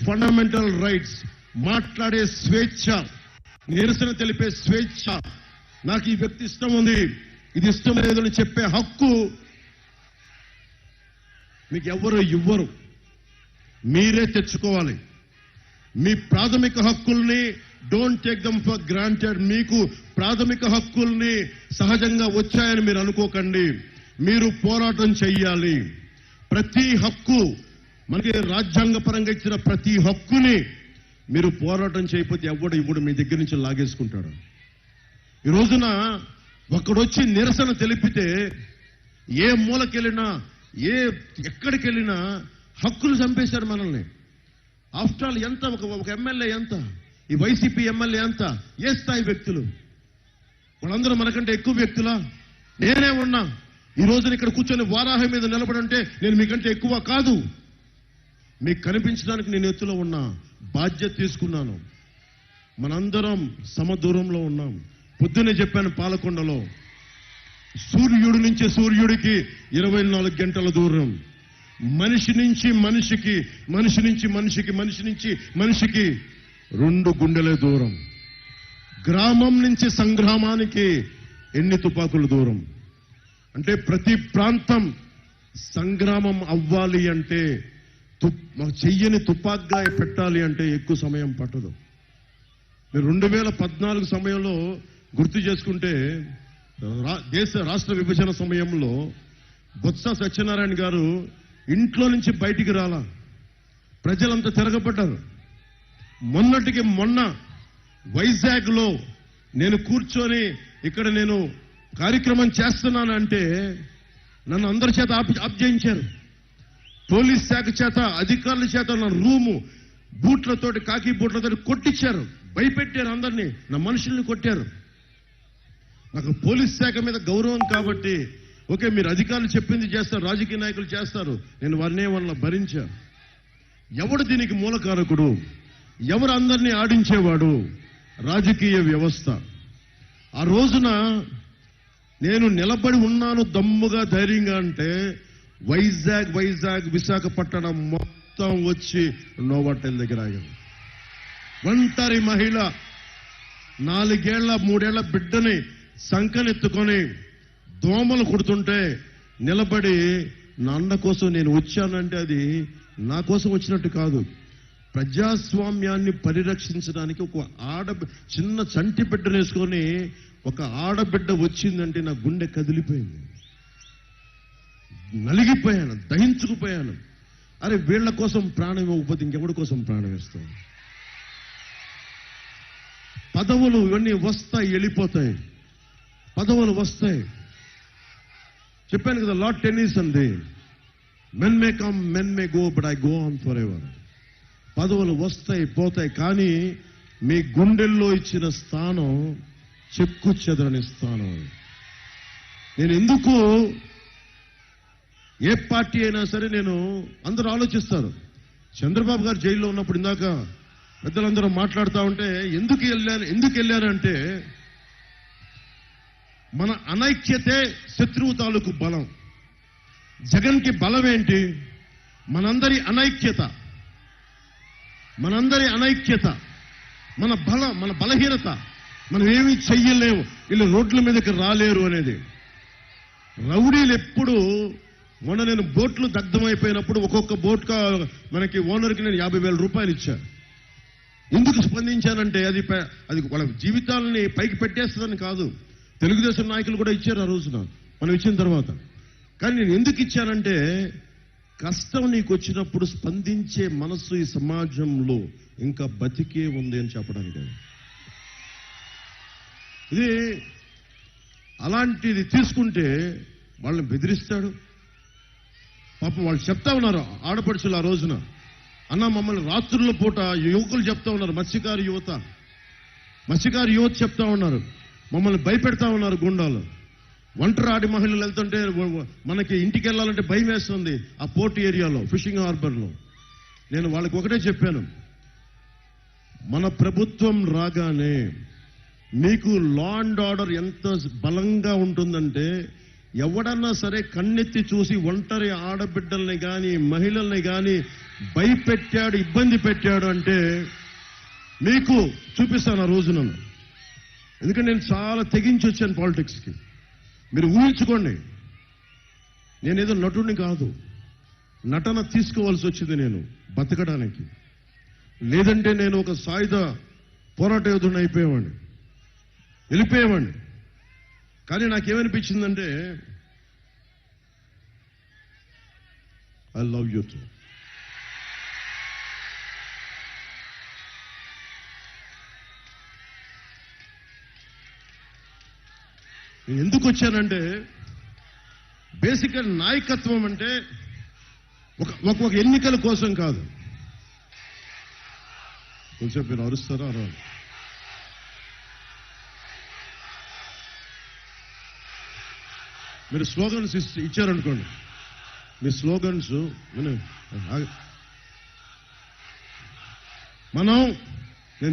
Fundamental rights, మాట్లాడే స్వేచ్ఛ, నిరసన తెలిపే స్వేచ్ఛ, నాకు ఈ వ్యక్తి ఇష్టం ఉంది, ఇది ఇష్టం లేదని చెప్పే హక్కు మీకు ఎవరు ఇవ్వరు, మీరే తెచ్చుకోవాలి. మీ ప్రాథమిక హక్కుల్ని don't take them for granted. మీకు ప్రాథమిక హక్కుల్ని సహజంగా వచ్చాయని మీరు అనుకోకండి. మీరు పోరాటం చెయ్యాలి. ప్రతి హక్కు, మనకి రాజ్యాంగ పరంగా ఇచ్చిన ప్రతి హక్కుని మీరు పోరాటం చేయకపోతే ఎవడు మీ దగ్గర నుంచి లాగేసుకుంటాడు. ఈ రోజున ఒకడొచ్చి నిరసన తెలిపితే ఏ మూలకెళ్ళినా, ఎక్కడికెళ్ళినా హక్కులు చంపేశారు మనల్ని. ఆఫ్టర్ ఆల్ ఎంత ఒక ఎమ్మెల్యే ఎంత, ఈ వైసీపీ ఎమ్మెల్యే ఎంత, ఏ స్థాయి వ్యక్తులు వాళ్ళందరూ మనకంటే ఎక్కువ వ్యక్తులా? నేనే ఉన్నా ఈ రోజున ఇక్కడ కూర్చొని వారాహి మీద నిలబడంటే నేను మీకంటే ఎక్కువ కాదు. మీకు కనిపించడానికి నేను ఎత్తులో ఉన్నా, బాధ్యత తీసుకున్నాను. మనందరం సమదూరంలో ఉన్నాం. పొద్దునే చెప్పాను, పాలకొండలో సూర్యుడి నుంచి సూర్యుడికి 24 గంటల దూరం, మనిషి నుంచి మనిషికి, మనిషి నుంచి మనిషికి, మనిషి నుంచి మనిషికి 2 గుండెల దూరం. గ్రామం నుంచి సంగ్రామానికి ఎన్ని తుపాకుల దూరం. అంటే ప్రతి ప్రాంతం సంగ్రామం అవ్వాలి అంటే, చెయ్యని తుపాగ్గా పెట్టాలి అంటే ఎక్కువ సమయం పట్టదు. మీరు 2014 సమయంలో గుర్తు చేసుకుంటే, రాష్ట్ర విభజన సమయంలో బొత్స సత్యనారాయణ గారు ఇంట్లో నుంచి బయటికి రాలా, ప్రజలంతా తిరగబడ్డారు. మొన్నటికి మొన్న వైజాగ్ లో నేను కూర్చొని ఇక్కడ నేను కార్యక్రమం చేస్తున్నానంటే నన్ను అందరి చేత ఆప్ చేయించారు. పోలీస్ శాఖ చేత, అధికారుల చేత నా రూము బూట్లతోటి, కాకి బూట్లతోటి కొట్టించారు, భయపెట్టారు అందరినీ, నా మనుషుల్ని కొట్టారు. నాకు పోలీస్ శాఖ మీద గౌరవం కాబట్టి, ఓకే మీరు అధికారులు చెప్పింది చేస్తారు, రాజకీయ నాయకులు చేస్తారు, నేను వారినే వాళ్ళ భరించా. ఎవడు దీనికి మూలకారకుడు, ఎవరు అందరినీ ఆడించేవాడు? రాజకీయ వ్యవస్థ. ఆ రోజున నేను నిలబడి ఉన్నాను దమ్ముగా, ధైర్యంగా అంటే వైజాగ్ విశాఖపట్నం మొత్తం వచ్చి నోవాటెల్ దగ్గర ఆగాను. ఒంటరి మహిళ 4 ఏళ్ల 3 ఏళ్ల బిడ్డని సంకనెత్తుకొని దోమలు కుడుతుంటే నిలబడి నా అన్న కోసం నేను వచ్చానంటే అది నా కోసం వచ్చినట్టు కాదు. ప్రజాస్వామ్యాన్ని పరిరక్షించడానికి ఒక చిన్న చంటి బిడ్డను వేసుకొని ఒక ఆడబిడ్డ వచ్చిందంటే నా గుండె కదిలిపోయింది, నలిగిపోయాను, దహించుకుపోయాను. అరే వీళ్ల కోసం ప్రాణం ఇవ్వకపోతే ఇంకెవడి కోసం ప్రాణం ఇస్తాం? పదవులు ఇవన్నీ వస్తాయి, వెళ్ళిపోతాయి, పదవులు వస్తాయి. చెప్పాను కదా, lord Tennyson the men may come men may go but I go on for ever. పదవులు వస్తాయి, పోతాయి, కానీ మీ గుండెల్లో ఇచ్చిన స్థానం చెక్కు చెదరని స్థానం. నేను ఎందుకు, ఏ పార్టీ అయినా సరే, నేను అందరూ ఆలోచిస్తారు. చంద్రబాబు గారు జైల్లో ఉన్నప్పుడు ఇందాక పెద్దలందరూ మాట్లాడుతూ ఉంటే ఎందుకు వెళ్ళానంటే, మన అనైక్యతే శత్రువు తాలూకు బలం. జగన్కి బలం ఏంటి? మనందరి అనైక్యత, మన బలహీనత. మనం ఏమీ చెయ్యలేము, వీళ్ళు రోడ్ల మీదకి రాలేరు అనేది. రౌడీలు ఎప్పుడు, మొన్న నేను బోట్లు దగ్ధమైపోయినప్పుడు ఒక్కొక్క బోట్ మనకి ఓనర్కి నేను 50,000 రూపాయలు ఇచ్చాను. ఎందుకు స్పందించానంటే అది వాళ్ళ జీవితాలని పైకి పెట్టేస్తుందని కాదు. తెలుగుదేశం నాయకులు కూడా ఇచ్చారు ఆ రోజున, మనం ఇచ్చిన తర్వాత. కానీ నేను ఎందుకు ఇచ్చానంటే, కష్టం నీకు వచ్చినప్పుడు స్పందించే మనస్సు ఈ సమాజంలో ఇంకా బతికే ఉంది అని చెప్పడానికి. ఇది అలాంటిది తీసుకుంటే వాళ్ళని బెదిరిస్తాడు. పాపం వాళ్ళు చెప్తా ఉన్నారు, ఆడపడుచులు ఆ రోజున, అన్న మమ్మల్ని రాత్రుల పూట యువకులు చెప్తా ఉన్నారు, మత్స్యకారు యువత చెప్తా ఉన్నారు, మమ్మల్ని భయపెడతా ఉన్నారు గుండాలు. ఒంటరి ఆడి మహిళలు వెళ్తుంటే మనకి ఇంటికి వెళ్ళాలంటే భయం వేస్తుంది ఆ పోర్ట్ ఏరియాలో, ఫిషింగ్ హార్బర్లో. నేను వాళ్ళకి ఒకటే చెప్పాను, మన ప్రభుత్వం రాగానే మీకు లా అండ్ ఆర్డర్ ఎంత బలంగా ఉంటుందంటే, ఎవడన్నా సరే కన్నెత్తి చూసి ఒంటరి ఆడబిడ్డల్ని కానీ మహిళల్ని కానీ భయపెట్టాడు, ఇబ్బంది పెట్టాడు అంటే మీకు చూపిస్తాను ఆ రోజు నన్ను. ఎందుకంటే నేను చాలా తెగించి వచ్చాను పాలిటిక్స్కి. మీరు ఊహించుకోండి, నేనేదో నటుడిని కాదు, నటన తీసుకోవాల్సి వచ్చింది నేను బతకడానికి. లేదంటే నేను ఒక సాయుధ పోరాట యోధుడిని అయిపోయేవాడిని, వెళ్ళిపోయేవాడిని. కానీ నాకేమనిపించిందంటే ఐ లవ్ యూ టూ. నేను ఎందుకు వచ్చానంటే బేసిక్గా నాయకత్వం అంటే ఒక ఎన్నికల కోసం కాదు. కొంచెం మీరు అరుస్తారా? అరవాలి. మీరు స్లోగన్స్ ఇచ్చారనుకోండి, మీ స్లోగన్స్ నేను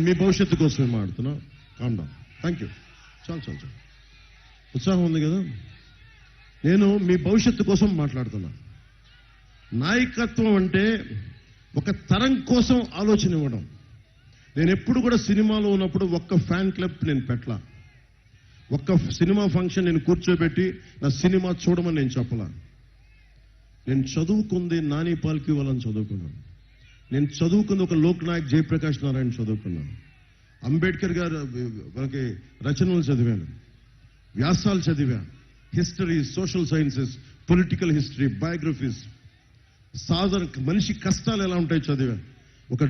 మీ భవిష్యత్తు కోసమే మాట్లాడుతున్నా. Calm down. Thank you. చాలు. ఉత్సాహం ఉంది కదా. నేను మీ భవిష్యత్తు కోసం మాట్లాడుతున్నా. నాయకత్వం అంటే ఒక తరం కోసం ఆలోచన ఇవ్వడం. నేను ఎప్పుడు కూడా సినిమాలో ఉన్నప్పుడు ఒక్క ఫ్యాన్ క్లబ్ నేను పెట్టలా, ఒక్క సినిమా ఫంక్షన్ నేను కూర్చోబెట్టి నా సినిమా చూడమని నేను చెప్పలా. నేను చదువుకుంది నాని పాల్కి వాళ్ళని చదువుకున్నాను. నేను చదువుకుంది ఒక లోక్ నాయక్ జయప్రకాష్ నారాయణ చదువుకున్నాను. అంబేద్కర్ గారు మనకి రచనలు చదివాను, వ్యాసాలు చదివా, history, social sciences, political history, biographies, సాధారణ మనిషి కష్టాలు ఎలా ఉంటాయో చదివా. ఒక